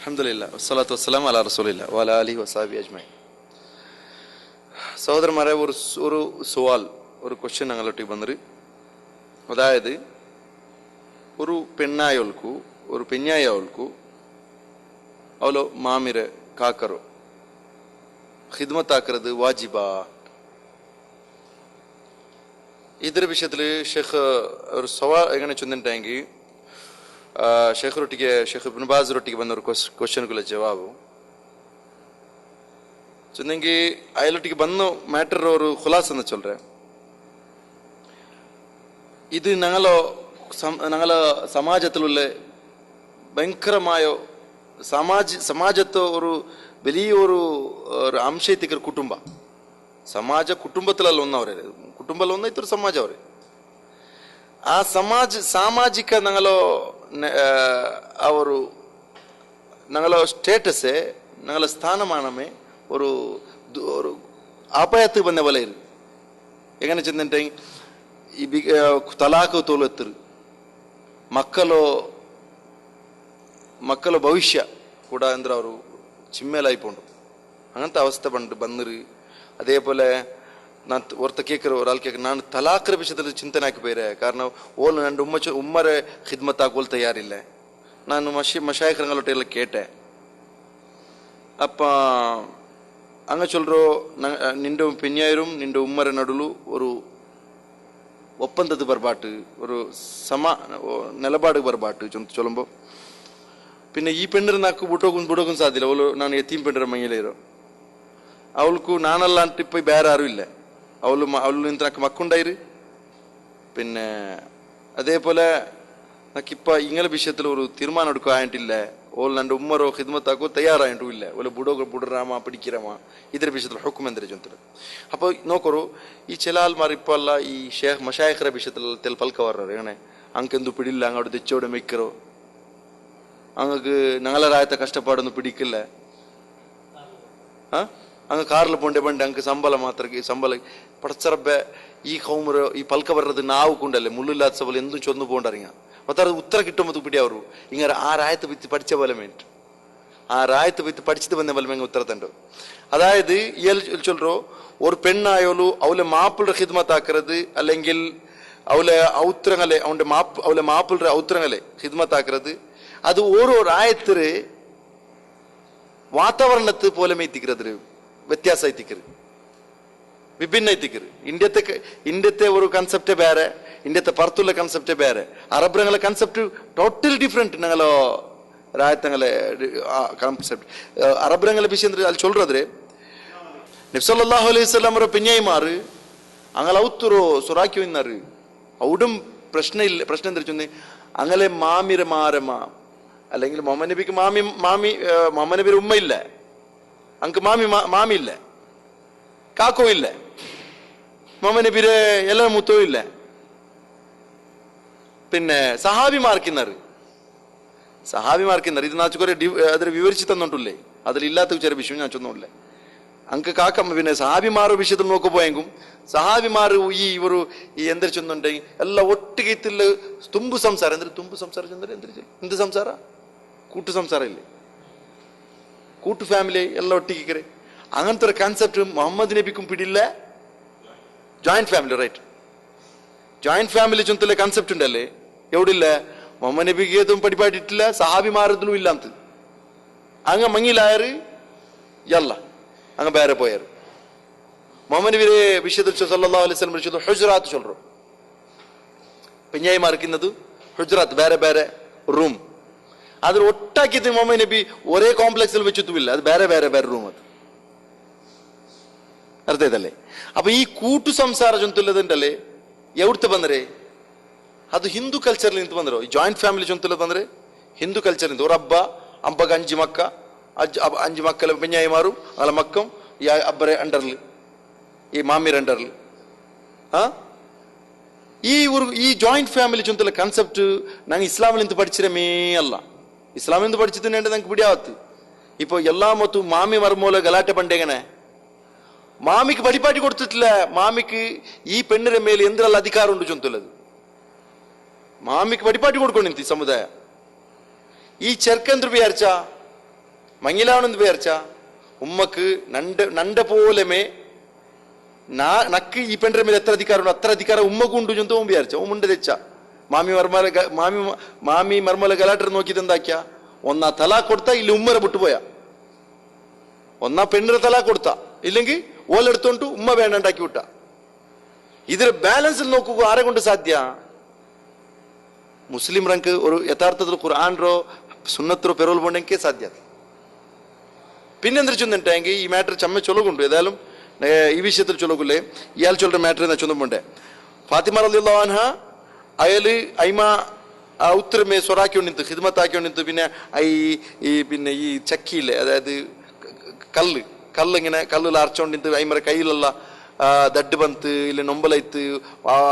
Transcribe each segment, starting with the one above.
അൽഹംദുലില്ലാ വസ്സലാത്തു വസ്സലാമു അലാ റസൂലില്ലാ വഅലാ ആലിഹി വസഹബിഹി അജ്മഈൻ. സഹോദരന്മാരെ, ഒരു സവാൽ, ഒരു ക്വസ്റ്റ്യൻ ഞങ്ങളൊಟ್ಟಿಗೆ ಬಂದ್ರಿ. അതായത് ഒരു പെണ്ണായോൾക്കു ഒരു പെഞ്ഞായോൾക്കു ಅವಳು ಮಾಮಿರೆ ಕಾಕರು ಖಿದ್ಮತ್ ಹಾಕಿರೋದು ವಾಜಿಬಾ? ಇದರ ವಿಷಯದಲ್ಲಿ ಶೇಖ್ ಅವರು ಸವಾಲ್ ಎಗನೆ ಚಂದಂಟಾಂಗಿ ಶೇಖರೊಟ್ಟಿಗೆ ಶೇಖ್ ಇಬ್ನ್ ಬಾಜ್ ರೊಟ್ಟಿಗೆ ಬಂದವರು ಕ್ವಶನ್ಗಳ ಜವಾಬು ಚಂದಂಗಿ ಅಯಲೊಟ್ಟಿಗೆ ಬಂದು ಮ್ಯಾಟರ್ ಅವರು ಖುಲಾಸನ್ನು ಚೊಲ್ರೆ. ഇത് ഞങ്ങളെ സമാജത്തിലുള്ള ഭയങ്കരമായ സമാജത്തെ ഒരു വലിയൊരു ಅಂಶೈತಿಕರ ಕುಟುಂಬ. ಸಮಾಜ ಕುಟುಂಬത്തിಲಲ್ಲ ഒന്നവരെ, ಕುಟುಂಬಲ್ಲ ಒಂದೈತರು ಸಮಾಜ ಅವರೇ. ಆ ಸಾಮಾಜಿಕ ಅವರು ഞങ്ങളെ ಸ್ಟೇಟಸೇ ഞങ്ങളെ സ്ഥാനಮಾನമേ ഒരു ಆಪಾಯಕ್ಕೆ ಬಂದ ಬಲ ಇರು. ಎಗನೆ ಚಂದಂಟೆ ಈ ತಲಾಖು ತೋಲತ್ತರು ಮಕ್ಕಳ ಭವಿಷ್ಯ ಕೂಡ ಅಂದ್ರೆ ಅವರು ಚಿಮ್ಮೇಲಾಯ್ಕೊಂಡು അങ്ങനത്തെ അവസ്ഥ ಬಂದರು. അതേപോലെ ನಾನು ಹೊರತ ಕೇಕರು ಒರಾಲ್ ಕೇಕ ನಾನು ತಲಾಖರ ವಿಷಯದಲ್ಲಿ ಚಿಂತನೆ ಹಾಕಿ ಬೇರೆ ಕಾರಣ ಓಲ್ ನನ್ನ ಉಮ್ಮರೆ ಖಿದ್ಮತ್ ಆಗೋಲ್ ತಯಾರಿಲ್ಲ. ನಾನು ಮಶಾಯಿಖರಂಗಲೊಟ್ಟೆಲ್ಲ ಕೇಟೆ ಅಪ್ಪ അങ്ങ് ചൊല്ലോ നിന്റെ പെഞ്ഞായരും നിന്റെ ഉമ്മര നടുಲು ഒരു ಒಪ್ಪಂದದ ಬರ್ಬಾಟು, ഒരു നിലപാട് ಬರ್ಬಾಟು ചൊല്ലുമ്പോൾ പിന്നെ ഈ പെണ്ണിന് നാക്ക് ബുടോക്കും സാധ്യല്ല. അവള് ನಾನು ಎತ್ತೀಂ പെണ്ണിರ ಮೈಯಲ್ಲೇ ಇರೋ ಅವൾക്ക് ನಾನಲ್ಲ ಅಂತ ಇಪ್ಪ ಬೇರೆ ಯಾರು ಇಲ್ಲ. ಅವಳು ನಿಂತ ನಾക്ക് മക്കുണ്ടായിரு. പിന്നെ അതേപോലെ നാക്കിപ്പ ഇങ്ങനെ വിഷയത്തിൽ ഒരു തീരുമാനം എടുക്കുക ആയിട്ടില്ല. ഓൾ ನನ್ನ ഉമ്മറോ ഖിദ്മത്താക്കോ തയ്യാറായിട്ടും ಇಲ್ಲ. ഓല ബുടറാമ പിടിക്കിരമ ಇದರ ವಿಷಯದಲ್ಲಿ ಹುಕುಮ್ ಎಂದರೆ ಚಂತರು. ಅಪ್ಪ ನೋಕರು ಈ ಚೆಲಾಲ್ಮಾರ್ ಇಪ್ಪಲ್ಲ ಈ ಮಶಾಯಿಖರ ವಿಷಯದಲ್ಲಿ ತೆಲ್ ಪಲ್ಕವರ್ರ ಏನೇ ಅಂಕೆಂದು ಪಿಡಿಲ್ಲ അങ്ങോട്ട് തെച്ചോടെ മെക്കറോ അങ്ങക്ക് ഞങ്ങളായത്തെ കഷ്ടപ്പാടൊന്നും പിടിക്കില്ല. അങ്ങ് കാറിൽ പോണ്ടേ പണ്ട് അങ്ങ് ಸಂಬಳ ಪಡಚರಬ್ಬೆ ಈ ಕೌಮರು ಈ ಪಲ್ಕ ಬರ್றது ನಾವು ಕುಂಡಲ್ಲೇ ಮುಳ್ಳಿല്ലാದ ಸಬಲ್ ಎಂದೂ ಚೊಂದು പോണ്ടറിങ്ങ ಒತ್ತರ ಉತ್ತರ കിട്ടുമ്പോൾ പിടി ಅವರು ഇങ്ങനെ ആ രായത്ത് വിത്ത് പഠിച്ച ബലമേറ്റ് ആ രായത്ത് വിത്ത് പഠിച്ചത് വന്ന ബലമേങ്ങ ഉത്തര തണ്ടു. അതായത് ചൊല്ലോ ഒരു പെണ്ണായോളു അവളെ മാപ്പിളുടെ ഖിദ്മത്ത് ആക്കുന്നത് അല്ലെങ്കിൽ അവളെ ഔത്രങ്ങളെ അവളെ മാപ്പിളുടെ ഔത്രങ്ങളെ ഖിദ്മത്ത് ആക്കുന്നത് അത് ഓരോ രായത്തില് വാതാവരണത്തെ പോലെ മെത്തിക്കുന്നത് വ്യത്യാസം എത്തിക്കരുത്, വിഭിന്ന എത്തിക്കരുത്. ഇന്ത്യത്തെ ഒരു കൺസെപ്റ്റ് ಬೇರೆ, ഇന്ത്യത്തെ പുറത്തുള്ള കൺസെപ്റ്റ് ಬೇರೆ, അറബ്രങ്ങളെ കൺസെപ്റ്റ് ടോട്ടൽ ഡിഫറെന്റ്. ഞങ്ങളോ രായത്തങ്ങളെ ಕಾನ್ಸೆಪ್ಟ್ ಅರಬ್ರಂಗಲ ವಿಷಯ ಅಂದ್ರೆ ಅಲ್ಲಿ ಚೊಲ್ರದ್ರೆ ನಬಿ ಸಲ್ಲಲ್ಲಾಹು ಅಲೈಹಿ ವಸಲ್ಲಂ ಅವರ ಪೆഞ്ഞായിമാರು അങ്ങനെ ഔത്തുറോ സുറാക്കി വന്നാറ് ഔടും പ്രശ്നം എന്താ ചൊന്നെ അങ്ങനെ മാമിരമാരമ അല്ലെങ്കിൽ മുഹമ്മദ് നബിക്ക് മുഹമ്മദ് നബിയുടെ ഉമ്മ ഇല്ല, അങ്ങക്ക് മാമി ഇല്ല, കാക്കോ ഇല്ല, മുഹമ്മദ് നബിയുടെ എല്ലാ മുത്തോ ഇല്ല. പിന്നെ സഹാബിമാർക്കിന്നാറ് ഇത് നാച്ചുകൊറെ അതിൽ വിവരിച്ച് തന്നിട്ടില്ലേ, അതിലില്ലാത്ത ചില വിഷയം ഞാൻ ചൊന്നില്ലേ. അങ്ങ് കാക്കമ്മ പിന്നെ സഹാബിമാരുടെ വിഷയത്തിൽ നോക്കുമ്പോയെങ്കും സഹാബിമാർ ഈ എന്തൊരു ചൊന്നുണ്ടെങ്കിൽ എല്ലാം ഒട്ടിಗೆ ಇತ್ತಿಲ್ಲ. ತುಂಬು ಸಂಸಾರ ಅಂದ್ರೆ ತುಂಬು ಸಂಸಾರ ಚಂದ್ರೆ എന്ത് സംസാര കൂട്ടു സംസാര ഇല്ലേ, കൂട്ടു ഫാമിലി എല്ലാം ഒട്ടിക്കರೆ. അങ്ങനത്തെ ഒരു കൺസെപ്റ്റ് മുഹമ്മദ് നബിക്കും പിടിയില്ല. Joint family right, joint family ചൊന്തല്ലേ കൺസെപ്റ്റ് ഉണ്ടല്ലേ എവിടില്ല. മുഹമ്മദ് നബിക്ക് ഏതും പഠിപ്പാട്ടിട്ടില്ല, സഹാബിമാരതിലും ഇല്ല. ಅಂತ അങ്ങ് മങ്ങിലായറ് ಎಲ್ಲ അങ്ങ് ಬೇರೆ പോയാറ്. മുഹമ്മദ് നബിയുടെ വിഷയത്തിൽ സല്ലല്ലാഹു അലൈഹി വസല്ലം വിഷയത്തിൽ ഹുജറാത്ത് ചൊല്ലോ പെഞ്ഞായിമാർക്കുന്നത് ഹുജറാത്ത് ಬೇರೆ ಬೇರೆ ರೂಮ್. ಅದ್ರ ಒಟ್ಟಾಕಿದ್ದು ಮೊಹಮ್ಮದ್ ನಬಿ ഒരേ ಕಾಂಪ್ಲೆಕ್ಸ್ വെച്ചിട്ടുമില്ല, അത് ಬೇರೆ ಬೇರೆ ಬೇರೆ ರೂಮ್. ಅದು ಅರ್ಥ ಇದಲ್ಲೇ. ಅಪ್ಪ ಈ ಕೂಟು ಸಂಸಾರ ಜೊಂತುಲ್ಲದಂಟಲ್ಲೇ ಎವ್ಡ್ತ ಬಂದ್ರೆ ಅದು ಹಿಂದೂ ಕಲ್ಚರ್ ನಿಂತು ಬಂದರು. ಈ ಜಾಯಿಂಟ್ ಫ್ಯಾಮಿಲಿ ಜೊಂತುಲ್ಲ ಬಂದ್ರೆ ಹಿಂದೂ ಕಲ್ಚರ್ ನಿಂತು ഒരു അമ്പക്ക് 5 മക്ക 5 മക്കളെ പെഞ്ഞായിമാറും അയാളെ മക്കം ഈ അബ്ബറെ അണ്ടറിൽ ഈ മാമിയുടെ അണ്ടറിൽ ഈ ജോയിന്റ് ഫാമിലി ചൊന്തല്ല കൺസെപ്റ്റ് ഞങ്ങൾ ഇസ്ലാമിൽ നിന്ന് പഠിച്ചിരമേ അല്ല. ഇസ്ലാമിൽ നിന്ന് പഠിച്ചതിന് ഞങ്ങൾക്ക് പിടിയാവത്ത്. ഇപ്പൊ എല്ലാ മൊത്തം മാമി മർമൂല ഗലാറ്റ പണ്ടേങ്ങനെ മാമിക്ക് പഠിപ്പാട്ടി കൊടുത്തിട്ടില്ല. മാമിക്ക് ഈ പെണ്ണിന്റെ മേലെ എന്തെല്ലാം അധികാരം ഉണ്ട് ചൊന്തല്ലത് മാമിക്ക് പഠിപ്പാട്ടി കൊടുക്കണം ഈ സമുദായ. ഈ ചെറുക്കൻ വിചാരിച്ച ಮಂಗಿಲಾವನೊಂದು ಬೇರ್ಚ ಉಮ್ಮಕ್ ನಂಡ ಪೋಲೆಮೆ ನಕ್ಕು ಈ ಪೆಂಡ್ರ ಮೇಲೆ ಎತ್ತರ ಅಧಿಕಾರ ಉಂಟು ಅತ್ರ ಅಧಿಕಾರ ಉಮ್ಮಗೂ ಉಂಟು ಅಂತ ಬೇರ್ಚ ಮುಂಡೆ ತೆಚ್ಚ ಮಾಮಿ ಮರ್ಮಲ ಗಲಾಟರ್ ನೋಕಿ ತಂದಾಕ್ಯ ಒನ್ನ ತಲಾ ಕೊಡ್ತಾ ಇಲ್ಲಿ ಉಮ್ಮರ ಬಿಟ್ಟು ಪೋಯ ഒന്നാ പെണ്ണിന് തല കൊടുത്ത ഇല്ലെങ്കിൽ ഓലെടുത്തോണ്ട് ഉമ്മ വേണ്ടാക്കി വിട്ട ഇതിന് ബാലൻസിൽ നോക്കുക ആരെ കൊണ്ട് സാധ്യ മുസ്ലിം ರಂಕ್ ഒരു യഥാർത്ഥത്തിൽ ഖുർആൻറോ സുന്നത്തോ പെരോൾ പോണ്ടെങ്കിൽ സാധ്യ പിന്നെന്തിരി ചൊന്നിട്ടെങ്കിൽ ഈ മാറ്റർ ചമ്മ ചൊല്ലുകൊണ്ടു ഏതായാലും ഈ വിഷയത്തിൽ ചൊല്ലുകൊള്ളേ ഇയാൾ ചൊല്ലുന്ന മാറ്റർ എന്നാ ചൊന്നുമ്പോണ്ടേ ഫാത്തിമ റളിയല്ലാഹു അൻഹ അയാള് അയിമ ആ ഉത്തരമേ സ്വറാക്കിക്കൊണ്ടിരുന്നു ഹിദ്മത്താക്കിക്കൊണ്ടിരുന്നു പിന്നെ ഈ ചക്കിയില്ലേ അതായത് കല്ലിങ്ങനെ കല്ലിൽ അരച്ചോണ്ടിരുന്നു അയിമರ കയ്യിലുള്ള ದಡ್ಡು ಬಂತು ಇಲ್ಲಿ ನೊಂಬಲೈತು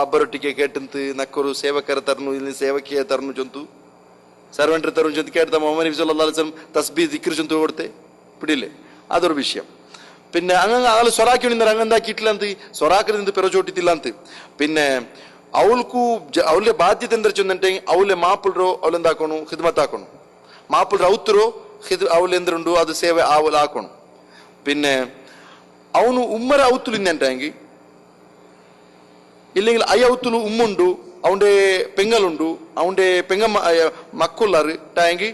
ಅಬ್ಬರೊಟ್ಟಿಗೆ ಕೇಟಂತು ನಕ್ಕರು ಸೇವಕರ ತರನು ಇಲ್ಲಿ ಸೇವಕಿಯ ತರನು ಜಂತು ಸರ್ವೆಂಟರ್ ತರನು ಜಂತು ಕೇಳ್ತ ಮೊಹಮ್ಮದ್ ನಬಿ ಸല്ലല്ലാഹു അലൈഹി വസല്ലം തസ്ബീഹ് ദിക്ർ ജಂತು കൊടുത്തെ പിടിയില്ലേ അതൊരു വിഷയം പിന്നെ അങ്ങനെ ആള് സ്വറാക്കി നിന്നർ അങ്ങന്താക്കിയിട്ടില്ല ಅಂತ ಸ್ವರಾಕರಿಂದ ಪೆರಚೋಟಿತಿಲ್ಲ ಅಂತ പിന്നെ ಅವಳಕು ಅವಳೆ ಬಾಧ್ಯತೆ ಅಂದ್ರೆ ಚಂದಂತೆ ಅವಳೆ ಮಾಪುಳ್ರು ಅವಳೆಂದಾಕೋಣು ಖಿದ್ಮತ್ ಹಾಕೋಣು ಮಾಪುಳ್ರು ಅವತರು ಅವಳೆಂದ್ರುಂಡು ಅದು ಸೇವೆ ಅವಳು ಹಾಕೋಣು പിന്നെ ಅವನು ಉಮ್ಮರ ಔತುಲು ಇನ್ನೆಂಟಾಂಗಿ ഇല്ലെങ്കിൽ അയ്യൗത്തുലു ഉമ്മുണ്ടു അവന്റെ പെങ്ങളുണ്ടു അവന്റെ മക്കുള്ളാറ് ടാങ്കി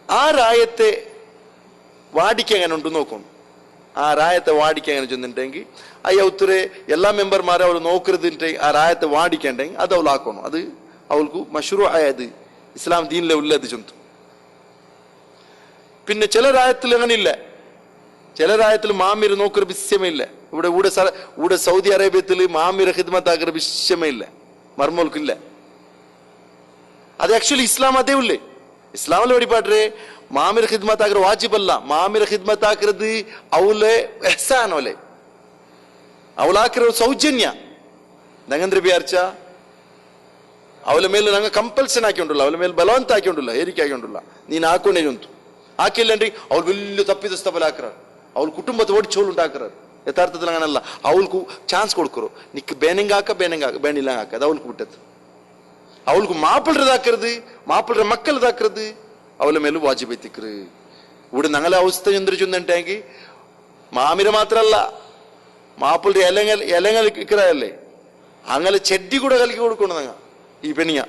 ആ രായത്തെ വാടിക്ക് എങ്ങനെ ഉണ്ട് നോക്കണം ആ രായത്തെ വാടിക്ക് എങ്ങനെ ചെന്നിട്ടെങ്കിൽ അയ്യൗത്തുരെ എല്ലാ മെമ്പർമാരെ അവൾ നോക്കരുതിട്ട് ആ രായത്തെ വാടിക്കണ്ടെങ്കിൽ അത് അവൾ ആക്കണം അത് അവൾക്ക് മഷ്റൂ ആയത് ഇസ്ലാം ദീനിലെ ഉള്ളത് ചെന്തു പിന്നെ ചില രായത്തിൽ അങ്ങനെ ഇല്ല ചില രായത്തിൽ മാമിർ നോക്കൊരു വിഷയമേ ഇല്ല ഇവിടെ സൗദി അറേബ്യത്തിൽ മാമിര ഹിദ്മത്താക്കൊരു വിഷയമേ ഇല്ല മർമോൽക്കില്ല അത് ആക്ച്വലി ഇസ്ലാം അതേ ഉള്ളേ ഇസ്ലാമിലെ വഴിപാട്ടേ മാമിര ഹിദ്മത്താക്കൊരു വാജിബല്ല മാമിര ഹിദ്മത്താക്കുന്നത് അവളെ എഹ്സാനോലെ അവളാക്കിರೋ സൗജന്ಯ ನಂಗಂದ್ರೆ ವಿಚಾರ ಅವಳ ಮೇಲೆ ನಂಗೆ ಕಂಪಲ್ಸನ್ ಹಾಕಿಕೊಂಡಿಲ್ಲ ಅವಳ ಮೇಲೆ ಬಲವಂತ ಹಾಕಿಕೊಂಡಿಲ್ಲ ಹೇರಿಕೆ ಹಾಕಿಕೊಂಡಿಲ್ಲ ನೀನು ಹಾಕೊಂಡೇ ಉಂಟು ಹಾಕಿಲ್ಲಂಡ್ರಿ ಅವ್ಳು വലിയ തപ്പിദസ്ത പോലെ ആക്കറാറ് അവൾ കുടുംബത്തെ ഓടിച്ചോളുണ്ട് ആക്കറാറ് യഥാർത്ഥത്തിൽ അങ്ങനല്ല അവൾക്ക് ചാൻസ് കൊടുക്കറോ നിക്ക് ಬೇನೆಂಗಾಕ ಬೇನಿಲ್ಲ ಹಾಕದು ಅವൾക്ക് ಬಿಟ್ಟದ್ದು ಅವൾക്ക് ಮಾಪಿಳ್ರದಾಕರದು ಮಾಪಿಳ್ರ ಮಕ್ಕಳದಾಕರದು ಅವಳ ಮೇಲೂ ವಾಜಿಬ್ ಎತ್ತಿಕ್ರು ഇവിടെ ഞങ്ങളെ അവസ്ഥ ചന്ദ്രിച്ചുണ്ടെങ്കിൽ മാമിര മാത്രല്ല മാപ്പിളുടെ ഇലങ്ങൾ ഇക്കറല്ലേ അങ്ങനെ ചെടി കൂടെ കലക്കി കൊടുക്കണം ഞങ്ങൾ ഈ പെണ്ണിയ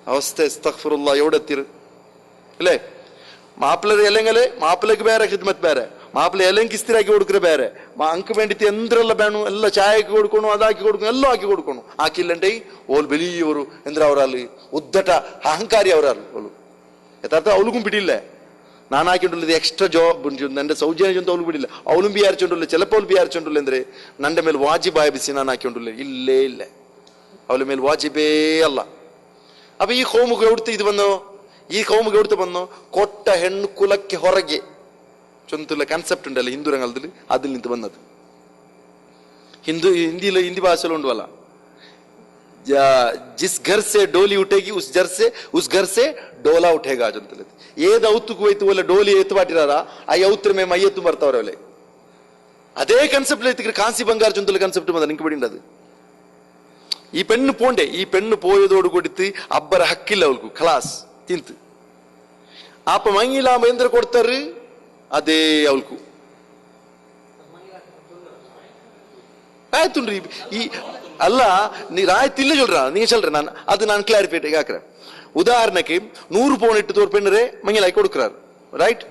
അവസ്ഥ അസ്തഗ്ഫിറുല്ലാ എവിടെ എത്തിയത് അല്ലേ മാപ്പിളയുടെ ഇലങ്ങള് മാപ്പിളക്ക് ಬೇರೆ ഹിദ്മത്ത് ಬೇರೆ മാപ്പിള ഇലങ്ക് ഇസ്തിരാക്കി കൊടുക്കുന്ന ಬೇರೆ ಅಂಕ വേണ്ടിട്ട് എന്തെല്ലാം വേണം എല്ലാം ചായക്ക് കൊടുക്കണം അതാക്കി കൊടുക്കണം എല്ലാം ആക്കി കൊടുക്കണം ആക്കില്ലണ്ടേ ഓൾ വലിയൊരു എന്താ അവരാള് ഉദ്ദട്ട അഹങ്കാരി അവരാള് ഓള് യഥാർത്ഥ അവൾക്കും പിടിയില്ല ನಾನು ಹಾಕಿಕೊಂಡಿಲ್ಲ ಎಕ್ಸ್ಟ್ರಾ ಜಾಬ್ ನನ್ನ ಸೌಜನ್ಯ ಅಂತ ಅವಳು ಬಿಡಿಲ್ಲ ಅವಳು ಬಿಯಾರಿಚೊಂಡಿಲ್ಲ ಚಿಲപ്പോൾ ಬಿಯಾರಿಚೊಂಡಿಲ್ಲ ಅಂದ್ರೆ ನನ್ನ ಮೇಲೆ ವಾಜಿಬ್ ಆಯಬಿಸಿ ನಾನು ಹಾಕೊಂಡಿಲ್ಲ ಇಲ್ಲೇ ಇಲ್ಲ ಅವಳ ಮೇಲೆ ವಾಜಿಬೇ ಅಲ್ಲ ಅಪ್ಪ ಈ ಹೋಮಿಗೆ ಎವ್ಡ್ತು ಇದು ಬಂದು ಈ ಹೋಮಿಗೆ ಎವ್ಡ್ತು ಬಂದು ಕೊಟ್ಟ ಹೆಣ್ಣು ಕುಲಕ್ಕೆ ಹೊರಗೆ ಚೊಂತುಲ್ಲ ಕಾನ್ಸೆಪ್ಟ್ ಉಂಟಲ್ಲ ಹಿಂದೂ ರಂಗದಲ್ಲಿ ಅದಲ್ಲಿ ನಿಂತು ಬಂದದ್ದು ಹಿಂದಿ ಭಾಷೆಯಲ್ಲಿ ಉಂಟಲ್ಲ जिस घर से डोली उठेगी उस घर से डोला उठेगा ಅಂತ ಏದ ಔತುಕು ಹೋಯ್ತು ಒಳ್ಳೆ ಡೋಲಿ ಎತ್ತು ಬಾಟಿರಾರ ಆ ಔತ್ರ ಮೇ ಮೈಯತ್ತು ಬರ್ತಾವ್ರೆ ಅವಳೆ ಅದೇ ಕಾನ್ಸೆಪ್ಟ್ ಐತಿ ಕಾಂಸಿ ಬಂಗಾರ ಚೊಂತುಲ್ಲ ಕಾನ್ಸೆಪ್ಟ್ ಬಂದ ನಿಂಗೆ ಬಿಡಿಂಡದು ಈ ಪೆಣ್ಣು പോയതോട് കൊടുത്ത് ಅಬ್ಬರ ಹಕ್ಕಿಲ್ಲ ಅವൾക്ക് ಖಲಾಸ್ ತಿಂತು ಆಪ ಮಂಗಿಲ ಮಹೇಂದ್ರ ಕೊಡ್ತಾರು ಅದೇ ಅವൾക്ക് ಆಯ್ತುಂಡ್ರಿ ಈ ಅಲ್ಲ ನೀ ರಾಯ್ತಿಲ್ಲ ಚೊಲ್ರ ನೀ ಚಲ್ರ ನಾನು ಕ್ಲಾರಿಫೈಟ್ ಹಾಕ್ರೆ ഉദാഹരണക്ക് 100 പൗൺ ഇട്ട് പെണ്ണരെ മങ്ങിലാക്കി കൊടുക്കാറ് റൈറ്റ്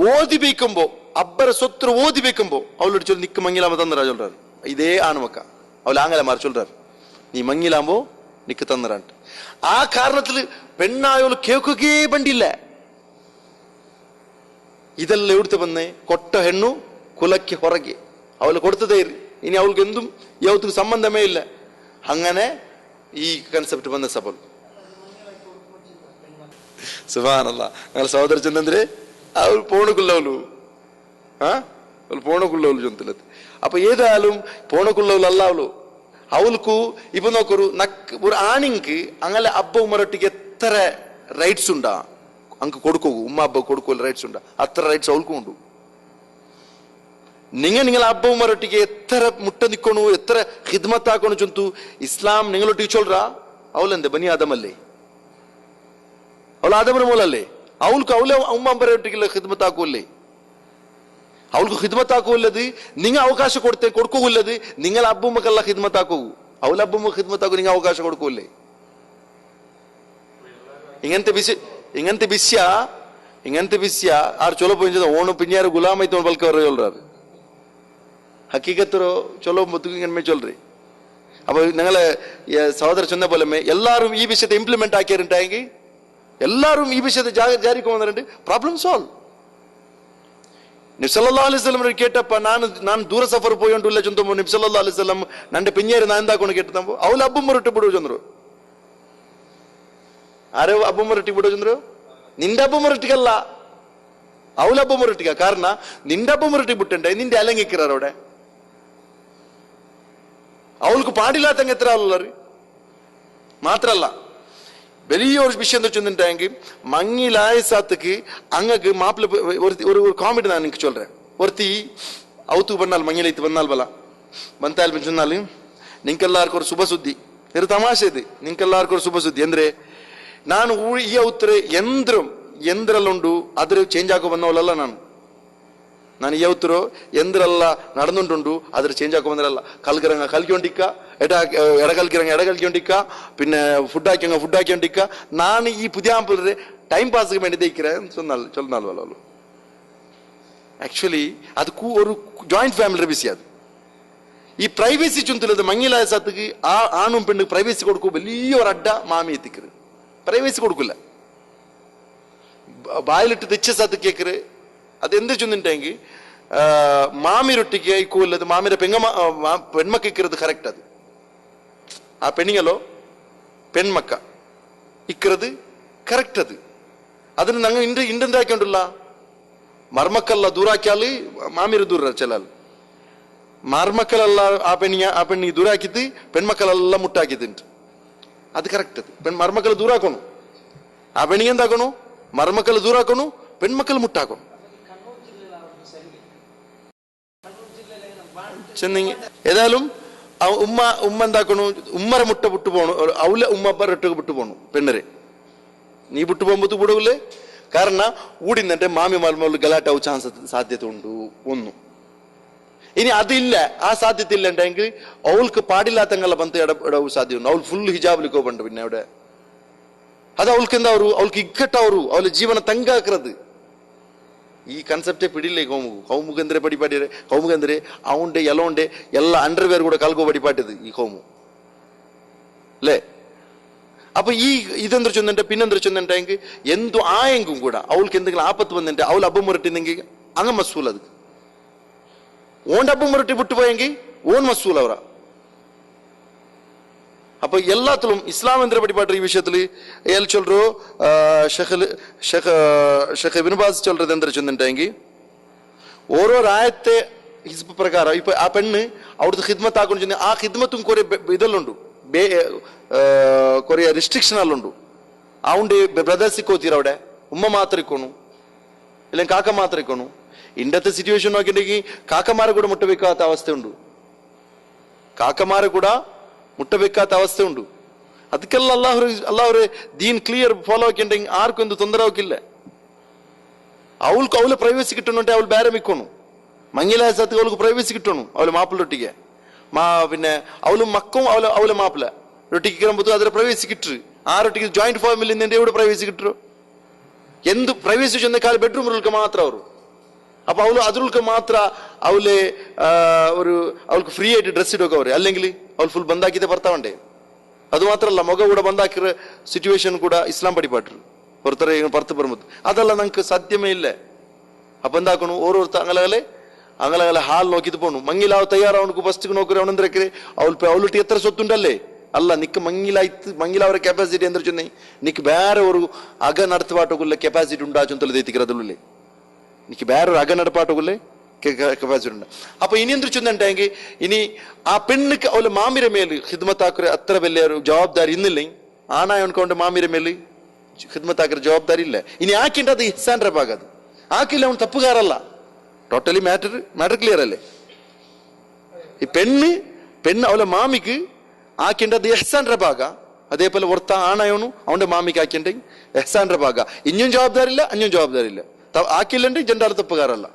ഓതിബേക്കുമ്പോ അಬ್ಬರ സ്വത്ത് ഓതിബേക്കുമ്പോ അവളോട് ചൊല്ലി നിക്ക് മങ്ങിലാമ തന്നറാ ചൊല്ലാറ് ഇതേ ആണുമക്ക അവൾ ആങ്ങലമാർ ചൊല്ലാറ് നീ മങ്ങിലാമ്പോ നിക്ക് തന്നറാണ്ട് ആ കാരണത്തില് പെണ്ണായോള് കേൾക്കുകേ ബണ്ടില്ല ഇതെല്ലാം എവിടുത്തെ വന്നേ കൊട്ട ಹೆಣ್ಣು കുലಕ್ಕೆ ಹೊರಗೆ അവള് കൊടുത്തതേ ഇനി അവൾക്ക് എന്തും യാതൊരു സംബന്ധമേ ഇല്ല അങ്ങനെ ഈ കൺസെപ്റ്റ് വന്ന സബൽ സുബ്ഹാനല്ലാ ഞങ്ങൾ സഹോദര ചെന്നಂದ್ರೆ അവൾ പോണക്കുള്ളവಳು അവಳು പോണക്കുള്ളവಳು ചൊന്തലത് അപ്പൊ ഏതായാലും പോണക്കുള്ളവಳು അല്ല അവൾക്ക് ഇപ്പൊ നോക്കൊരു ഒരു ആണിക്ക് അങ്ങനെ അബ്ബ ഉമ്മറൊട്ടിക്ക് എത്ര റൈറ്റ്സ് ഉണ്ടാ അങ്ങ് കൊടുക്കൂ ഉമ്മ അബ്ബ കൊടുക്കുമല്ലോ റൈറ്റ്സ് ഉണ്ടാ അത്ര റൈറ്റ്സ് അവൾക്കും ഉണ്ട് നിങ്ങൾ അബ്ബ ഉമ്മറൊട്ടിക്ക് എത്ര മുട്ട നിക്കണു എത്ര ഹിദ്മത്ത് ആക്കണു ചൊന്തു ഇസ്ലാം നിങ്ങളൊട്ടിಗೆ ചൊಲ್ರ ಅವಳೆಂದೆ ಬನಿ ಆದಮಲ್ಲೇ ಅವಳು ಆದಮನ ಮೂಲಲ್ಲೇ അവൾക്ക് അവളെ ഉമ്മമ്പരട്ടിക്കുള്ള ഹിദ്മത്താക്കൂല്ലേ? അവൾക്ക് ഹിദ്മത്താക്കൂല്ലത് നിങ്ങൾ അവകാശം കൊടുക്കൂല്ലത് നിങ്ങൾ അബ്ബുമ്മക്കല്ല ഹിദ്മത്താക്കൂ. അവൾ അബ്ബുമ്മ ഹിദ്മത്താക്കൂ, നിങ്ങൾ അവകാശം കൊടുക്കൂല്ലേ? ഇങ്ങനത്തെ വിശ്യ ആರು ಚಲೋ ಪೋయింಚದ ಓಣು ಪಿನ್ಯಾರು ಗುಲಾಮೈತು ಬಲ್ಕವರ ಹೇಳ್ರಾರು ഹക്കീക്കത്തോ ചൊല്ലോ മുത്തുങ്ങനെ ചൊല്ലി. അപ്പോൾ നിങ്ങളെ സഹോദര ചൊന്ന പോലെ എല്ലാവരും ഈ വിഷയത്തെ ഇംപ്ലിമെന്റ് ആക്കിയിട്ടുണ്ടെങ്കിൽ എല്ലാവരും ഈ വിഷയത്തെ ജാരിക്ക് വന്നിട്ടുണ്ട്, പ്രോബ്ലം സോൾവ്. നബി സല്ലല്ലാഹു അലൈഹി വസല്ലം കേട്ടപ്പ ನಾನು ದೂರ ಸಫರ್ പോയോണ്ടില്ല ചൊന്തമോ നബി സല്ലല്ലാഹു അലൈഹി വസല്ലം നന്റെ പിഞ്ഞേര് ഞാൻ എന്താಕೊಂಡು കേട്ടതമ്പോ ಅವಳ ಅಬ್ಬು ಮರಟಿ ಬಿಡು ಚಂದ್ರು. ಆರೆ ಅಬ್ಬು ಮರಟಿ ಬಿಡು ಚಂದ್ರು, നിന്റെ അಬ್ಬു മരട്ടിക്കല്ല അവൾ അಬ್ಬു മരട്ടിക്ക. കാരണം നിന്റെ അಬ್ಬു മരട്ടി ಬಿಟ್ಟೆ നിന്റെ അലങ്ങിക്കറവിടെ അവൾക്ക് പാടില്ലാത്തങ്ങ് എത്ര ആളുള്ളവർ മാത്രല്ല. വലിയൊരു വിഷയം എന്താ വെച്ചിട്ടുണ്ടെങ്കിൽ മങ്ങിലായ സാത്തുക്ക് അങ്ങക്ക് മാപ്പിള ഒരു കോമഡി ഞാൻ എനിക്ക് ചൊല്ലേൻ. ഒരുത്തി ഔത്തു പണ്ണാൽ മങ്ങിലൈത്ത് വന്നാൽ ബല ಬಂತಾಲ್ ಚೊನ್ನಾಲ್ ನಿಂಕೆಲ್ಲಾರ್ക്കും ഒരു ശുഭസുദ്ധി, ഒരു തമാശ ഇത്. നിಂಕೆಲ್ಲಾರ್ക്കും ഒരു ശുഭസുദ്ധി ಅಂದ್ರೆ ನಾನು ಈ ಔತ್ರೆ ಎಂದ್ರಲ್ಲುಂಡು ಅದ್ರ ಚೇಂಜ್ ಆಗೋ ಬಂದವಲ್ಲ. ನಾನು ಈ ಔತ್ರು ಎಂದ್ರೆಲ್ಲ നടന്നുണ്ടുണ്ടു ಅದ್ರ ചേഞ്ച് ആക്കോ ಬಂದ್ರಲ್ಲ. കൽക്കിറങ്ങ കൽക്കൊണ്ടിക്ക, എടകൽക്കിറങ്ങ എടകൽക്കൊണ്ടിക്ക, പിന്നെ ഫുഡ് ആക്കിക്കൊണ്ടിക്ക. ನಾನು ഈ പുതിയ പിള്ളേരെ ടൈം പാസിന് വേണ്ടി ദയിக்கிறேன் ചൊന്നാൽവല്ലോ. ആക്ച്വലി അത് ഒരു ജോയിന്റ് ഫാമിലിയുടെ വിഷയം. അത് ഈ പ്രൈവസി ചുന്തലത് മങ്ങിലായ സാത്തുക്ക് ആ ആണും പെണ്ണും പ്രൈവസി കൊടുക്കും. വലിയൊരു അഡ്ഡ മാമി എത്തിക്കരുത്, പ്രൈവസി കൊടുക്കില്ല. ಬಾಯಿಲಿಟ್ಟು ತೆಚ್ಚ ಸಾತ್ ಕೇಕ್ರೆ ಅದು ಎಂದ ಚೊಂದಿಟ್ಟೆಂಗಿ ಮಾಮಿ ರೊಟ್ಟಿಗೆ ಇಕ್ಕೂಲ್ಲದು ಮಾಮಿರ ಪೆಣ್ಮಕ್ಕ ಇಕ್ಕಿರೋದು ಕರೆಕ್ಟ್. ಅದು ಆ ಪೆಣ್ಣಿಗಲೋ ಪೆಣ್ಮಕ್ಕ ಇಕ್ಕಿರೋದು ಕರೆಕ್ಟ್. ಅದು ಅದನ್ನ ನಂಗೆ ಇಂಡೆಂದು ಹಾಕೊಂಡಿಲ್ಲ. ಮರ್ಮಕ್ಕಲ್ಲ ದೂರ ಹಾಕ್ಯಾಲಿ ಮಾಮಿರ ದೂರ ಚೆಲ್ಲಲ್ಲ. ಮರ್ಮಕ್ಕಳೆಲ್ಲ ಆ ಪೆಣ್ಣಿಗೆ ದೂರ ಹಾಕಿದ್ದು, ಪೆಣ್ಮಕ್ಕಳೆಲ್ಲ ಮುಟ್ಟಾಕಿದ್ದುಂಟು. ಅದು ಕರೆಕ್ಟ್. ಅದು ಮರ್ಮಕ್ಕಳು ದೂರ ಹಾಕೋಣ, ಆ ಪೆಣ್ಣಿಗೆ ಎಂತ ಹಾಕೋಣ, മരുമക്കൾ ദൂരാക്കണു, പെൺമക്കൾ മുട്ടാക്കണം. ഏതായാലും ഉമ്മ എന്താക്കണു, ഉമ്മരെ മുട്ട വിട്ടു പോണു, അവളെ ഉമ്മരൊട്ട വിട്ടു പോണു. പെണ്ണരെ നീ വിട്ടു പോകുമ്പോ ಬಿಡೋಲ್ಲ. ಕಾರಣ ಊಡಿಂದಂటే ಮಾಮಿ ಮಲ್ಮಲ್ ಗಲಾಟೆ ಅವು ಚಾನ್ಸ್ ಸಾಧ್ಯತೆ ಉಂಟು ಒಂದು. ഇനി അതില്ല, ആ സാധ്യത ഇല്ലെങ്കിൽ അവൾക്ക് പാടില്ലാത്തങ്ങളെ ಬಂತು ഇടവ് സാധ്യത ഉണ്ട്. അവൾ ഫുൾ ഹിജാബിലേക്ക് പോകണ്ട. പിന്നെ അവിടെ ಅದು ಅವൾക്ക് ಅವൾക്ക് ಇಕ್ಕಟ್ಟವರು ಅವಳ ಜೀವನ ತಂಗ ಹಾಕಿರೋದು. ಈ ಕಾನ್ಸೆಪ್ಟೇ ಪಿಡಿಲ್ಲ ಕೌಮುಗಂದ್ರೆ ಬಡಿಪಾಡಿರೆ. ಕೌಮುಗಂದ್ರೆ ಅವಂಡೆ ಎಲ್ಲೊಂಡೆ ಎಲ್ಲ ಅಂಡರ್ವೇರ್ ಕೂಡ ಕಲ್ಗೋ ಬಡಿಪಾಟಿದು ಈ ಕೌಮು അല്ലേ. അപ്പൊ ഈ ഇതെന്തൊരു ചൊന്നിട്ട് പിന്നെന്തൊരു ചൊന്നിട്ടെങ്കിൽ എന്തു ആയെങ്കും കൂടെ അവൾക്ക് എന്തെങ്കിലും ആപത്ത് വന്നിട്ട് അവൾ അബ്ബം മുരട്ടിന്നെങ്കിൽ അങ്ങ് മസൂൽ. അത് ഓൻ്റെ അബ്ബം മുരട്ടി വിട്ടുപോയെങ്കിൽ ഓൺ മസൂൽ അവരാ. അപ്പൊ എല്ലാത്തിലും ഇസ്ലാമേന്ദ്ര പടിപാട്ട് ഈ വിഷയത്തിൽ ഏൽ ചൊല്ലോ ഷെഖ് ഇബ്നു ബാസ് ചൊല്ലത് എന്താ ചൊന്നിട്ടെങ്കിൽ ഓരോ രായത്തെ ഹിസ്ബ് പ്രകാരം ഇപ്പൊ ആ പെണ്ണ് അവിടുത്തെ ഹിദ്മത്ത് ആಕೊಂಡು ചെന്ന് ആ ഹിദ്മത്തും കുറെ ഇതെല്ലുണ്ട്, കുറെ റിസ്ട്രിക്ഷൻ അല്ലുണ്ട്. അതുകൊണ്ട് ബ്രദേഴ്സ് ഇക്കോത്തീര അവിടെ ഉമ്മ മാത്രം ഇക്കോണു, ഇല്ലെങ്കിൽ കാക്ക മാത്രം ഇക്കോണു. ഇന്നത്തെ സിറ്റുവേഷൻ നോക്കിയിട്ടുണ്ടെങ്കിൽ കാക്കമാരെ കൂടെ മുട്ട വെക്കാത്ത അവസ്ഥയുണ്ട്. കാക്കമാരെ കൂടെ ಮುಟ್ಟಬೇಕಾದ ಅವಸ್ಥೆ ಉಂಟು. ಅದಕ್ಕೆಲ್ಲ ಅಲ್ಲಾಹ್ ದೀನ್ ಕ್ಲಿಯರ್ ಫಾಲೋ ಹಾಕಿಂಡೆಂಗ್ ಆರ್ക്കും എന്ത് ತೊಂದರೆ ಹೋಗಿಲ್ಲ. ಅವಳ ಪ್ರೈವಸಿ കിട്ടണുണ്ടെ അവൾ ಬೇರೆ മിക്കണു. മങ്ങിലായ സത്ത് അവൾക്ക് പ്രൈവಸಿ കിട്ടണു അവളെ മാപ്പിളൊട്ടിಗೆ. പിന്നെ അവളും മക്കും അവളെ മാപ്പിള ರೊಟ್ಟಿಗೆ ಕಿರಂಬುದು ಅದರ ಪ್ರೈವಸಿ ಕಿಟ್ರು. ಆ ರೊಟ್ಟಿಗೆ ಜಾಯಿಂಟ್ ಫ್ಯಾಮಿಲಿ ಇಂದ ಎവിടെ ಪ್ರೈವಸಿ ಕಿಟ್ರು? ಎಂದು ಪ್ರೈವಸಿ ಚಂದ ಕಾಲ ಬೆಡ್ರೂಮ್ ರೂಲ್ಕ ಮಾತ್ರ ಅವರು. അപ്പൊ അവള് അതിൽക്ക് മാത്ര അവള് അവൾക്ക് ഫ്രീ ആയിട്ട് ഡ്രസ് ഇടുക അവര്. അല്ലെങ്കിൽ അവൾ ഫുൾ ബന്ധാക്കിയത് ഭർത്താവണ്ടേ. അത് മാത്രല്ല മുഖ കൂടെ ബന്ധാക്കിയ സിറ്റുവേഷൻ കൂടെ ഇസ്ലാം പടിപാട്ടു ഒരുത്തരെ പുറത്ത് പറമ്പത്ത്. അതല്ല നമുക്ക് സാധ്യമേ ഇല്ല. അപ്പൊ എന്താക്കണു, ഓരോരുത്തർ അങ്ങനെ ഹാൽ നോക്കിട്ട് പോണു. മങ്ങിലാവ് തയ്യാറാവണക്ക് ഫസ്റ്റ് നോക്കറ അവനെന്തരക്കരെ അവളിട്ട് എത്ര സ്വത്തുണ്ടല്ലേ. അല്ല നിക്ക് മങ്ങിലാവರ ಕೆಪಾಸಿಟಿ ಅಂದ್ರೆ ಚೊನ್ನೆ ನಿಕ್ ಬೇರೆ ഒരു ಅಗ നടത്തുവാട്ടക്കുള്ള ಕೆಪಾಸಿಟಿ ഉണ്ടാ ചൊന്തല ದೇತಿக்கிறதுല്ലേ. എനിക്ക് വേറൊരു അക നടപ്പാട്ടുകൊള്ളേ കപ്പാസിറ്റി ഉണ്ട്. അപ്പൊ ഇനി എന്തൊരു ചൊന്നുണ്ടെങ്കിൽ ഇനി ആ പെണ്ണുക്ക് അവള് മാമിര മേല് ഹിദ്മത്താക്കുര അത്ര വലിയ ഒരു ജവാബ്ദാരി ഇന്നില്ലേ. ആണായ ഉൺകൊണ്ട് മാമിര മേല് ഹിദ്മത്താക്കുര ജവാബ്ദാരി ഇല്ല. ഇനി ആക്കിൻ്റെ അത് ഇഹ്സാന്റെ ഭാഗം. അത് ആക്കില്ല, അവൻ തപ്പുകാരല്ല. ടോട്ടലി മാറ്റർ ക്ലിയർ അല്ലേ. ഈ പെണ്ണ് അവളെ മാമിക്ക് ആക്കിൻ്റെ അത് ഇഹ്സാന്റെ ഭാഗ. അതേപോലെ ഒർത്ത ആണയോನು അവന്റെ മാമിക്ക് ആക്കിണ്ടെ എഹ്സാന്റെ ಭಾಗ ഇഞ്ഞും ജവാബ്ದಾರಿ ಇಲ್ಲ അഞ്ഞും ജവാബ്ದಾರಿ ಇಲ್ಲ ആക്കില്ലെങ്കിൽ ജണ്ടാರ ತಪ್ಪುಗಾರಲ್ಲ.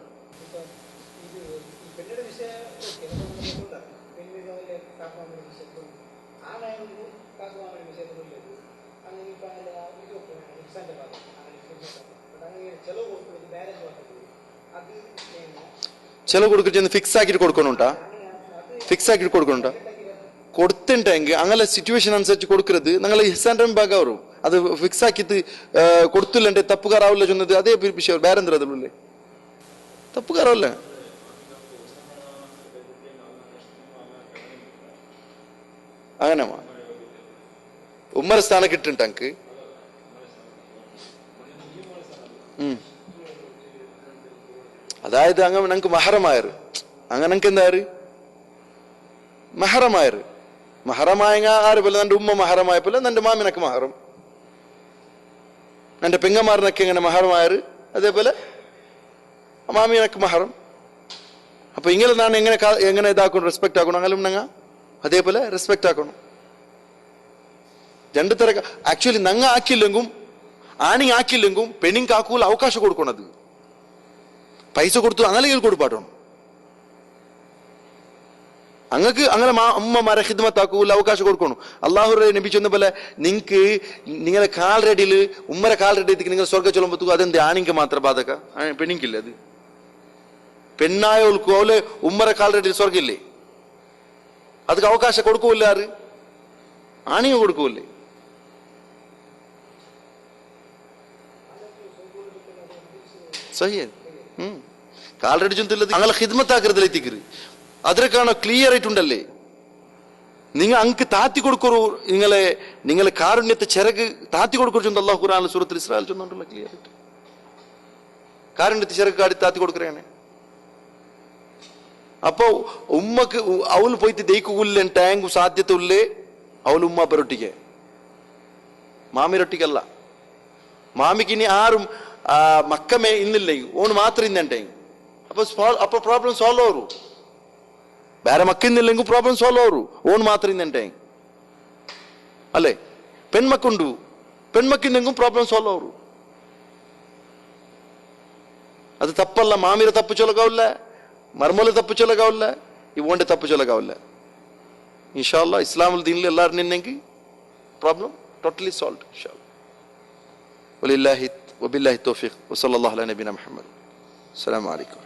ചെലവ് കൊടുക്കുന്ന ഫിക്സ് ആക്കിയിട്ട് കൊടുക്കണുണ്ടാ? ഫിക്സ് ആക്കിയിട്ട് കൊടുക്കണുണ്ടാ? കൊടുത്തിട്ടെങ്കിൽ അങ്ങനെ സിറ്റുവേഷൻ അനുസരിച്ച് കൊടുക്കരുത്. നിങ്ങൾ ഇഹ്സാന്റെ ഭാഗ വരും. അത് ഫിക്സ് ആക്കിയിട്ട് കൊടുത്തില്ലേ തപ്പുകാരാവില്ല ചൊന്നത് അതേ വിഷയം വേറെ എന്തിനാ അതിലുള്ളേ? തപ്പുകാരല്ലേ? അങ്ങനെ ഉമ്മര സ്ഥാനಕ್ಕೆ ഇട്ടിട്ടങ്ക് അതായത് അങ്ങനെ ഞങ്ങക്ക് മഹറമായറ് അങ്ങനെ ഞങ്ങക്ക് എന്താറ് മഹറമായറ് മഹറമായ ആര് പോലെ എൻ്റെ ഉമ്മ മഹറമായ പോലെ എൻ്റെ മാമിനൊക്കെ മഹറം എൻ്റെ പെങ്ങമാറിനൊക്കെ എങ്ങനെ മഹറമായറ് അതേപോലെ മാമിനൊക്കെ മഹറം. അപ്പൊ ഇങ്ങനെ ഞാൻ എങ്ങനെ ഇതാക്കണം റെസ്പെക്ട് ആക്കണം അങ്ങനെ ഞങ്ങ അതേപോലെ റെസ്പെക്ട് ആക്കണം. രണ്ട് തര ആക്ച്വലി നങ്ങ ആക്കിയില്ലെങ്കും ആണിങ് ആക്കിയില്ലെങ്കും പെണ്ണിങ് ആക്കൂല അവകാശം കൊടുക്കണത് പൈസ കൊടുത്തു അങ്ങനെ കൊടുപ്പാട്ടണം. അങ്ങക്ക് അങ്ങനെ ഉമ്മമാരെ ഹിദ്മത്താക്കൂല അവകാശം കൊടുക്കണം. അള്ളാഹു നബി ചൊന്ന പോലെ നിങ്ങൾക്ക് നിങ്ങളെ കാൽറെഡിയിൽ ഉമ്മരെ കാൽറെഡിക്ക് നിങ്ങൾ സ്വർഗ്ഗ ചൊല്ലുമ്പോ അതെന്ത് ആണിക്ക് മാത്രം ബാധക പെണ്ണിക്കില്ല. അത് പെണ്ണായോൾക്കും അവലെ ഉമ്മരെ കാൽറെഡിയിൽ സ്വർഗ്ഗില്ലേ? ಅದಕ್ಕೆ ಅವಕಾಶ ಕೊಡ್ಕೋಲ್ಲ ಯಾರು ಆಣಿಗೆ ಕೊಡ್ಕೋಲ್ಲ. ಸಹಿ കാലടി ചൊല്ലുന്നത് അങ്ങനെ ഹിദ്മത്താക്കരുതിലെത്തിക്കരുത്. അതിനൊക്കെയാണോ ക്ലിയർ ആയിട്ടുണ്ടല്ലേ? നിങ്ങൾ അങ്ങ് താത്തി കൊടുക്കൂ നിങ്ങളെ കാരുണ്യത്തെ ചിറക് താത്തി കൊടുക്കുന്നുണ്ട്. അല്ലാഹു ഖുർആനിൽ സൂറത്തുൽ ഇസ്രായിൽ ചൊല്ലുന്നുണ്ടല്ലോ ക്ലിയർ ആയിട്ട്. കാരുണ്യത്തെ ചിറക് കാടി താത്തി കൊടുക്കറേനെ. അപ്പോ ഉമ്മക്ക് അവള് പോയിട്ട് ദയിക്കൂല്ലേ ടാങ്ക് സാധ്യത ഉള്ളേ അവൾ ഉമ്മ പരൊട്ടിക്ക് മാമി ರೊಟ್ಟಿಗಲ್ಲ. മാമിക്ക് ഇനി ആരും മക്കമേ ഇന്നില്ലേ ഓണ് മാത്രം ഇന്നണ്ടേ. അപ്പൊ ಪ್ರಾಬ್ಲಮ್ ಸಾಲ್ವ್ ಅವರು ಬೇರೆ ಮಕ್ಕ ಇನ್ನಿല്ലെങ്കിൽ ಪ್ರಾಬ್ಲಮ್ ಸಾಲ್ವ್ ಅವರು ಓನ್ ಮಾತ್ರ ಇನ್ನಂಟೆ ಅಲ್ಲೇ പെൺമക്കുണ്ടു പെൺമക്കിന്നെങ്കും ಪ್ರಾಬ್ಲಮ್ ಸಾಲ್ವ್ ಅವರು. ಅದು ತಪ್ಪಲ್ಲ. ಮಾಮಿರ ತಪ್ಪು ಚೊಲಗಾವಲ್ಲ, ಮರ್ಮೂಲ ತಪ್ಪು ಚೊಲಗಾವಲ್ಲ, ಇವೊಂಡೆ ತಪ್ಪು ಚೊಲಗಾವಲ್ಲ. ಇನ್ಶಾ ಅಲ್ಲಾಹ್ ಇಸ್ಲಾಮಲ್ ದೀನಲ್ಲಿ ಎಲ್ಲಾರು ನಿನ್ನೆಂಗಿ ಪ್ರಾಬ್ಲಮ್ ಟೋಟಲಿ ಸಾಲ್ವ್ಡ್ ಇನ್ಶಾ ಅಲ್ಲಾಹ್. ವಲಿಲ್ಲಾಹಿ ವಬಿಲ್ಲಾಹಿ ತೌಫೀಕ್ ವಸಲ್ಲಲ್ಲಾಹು ಅಲಾ ನಬಿಯಿನಾ ಮುಹಮ್ಮದ್. ಅಸ್ಸಲಾಮು ಅಲೈಕುಂ.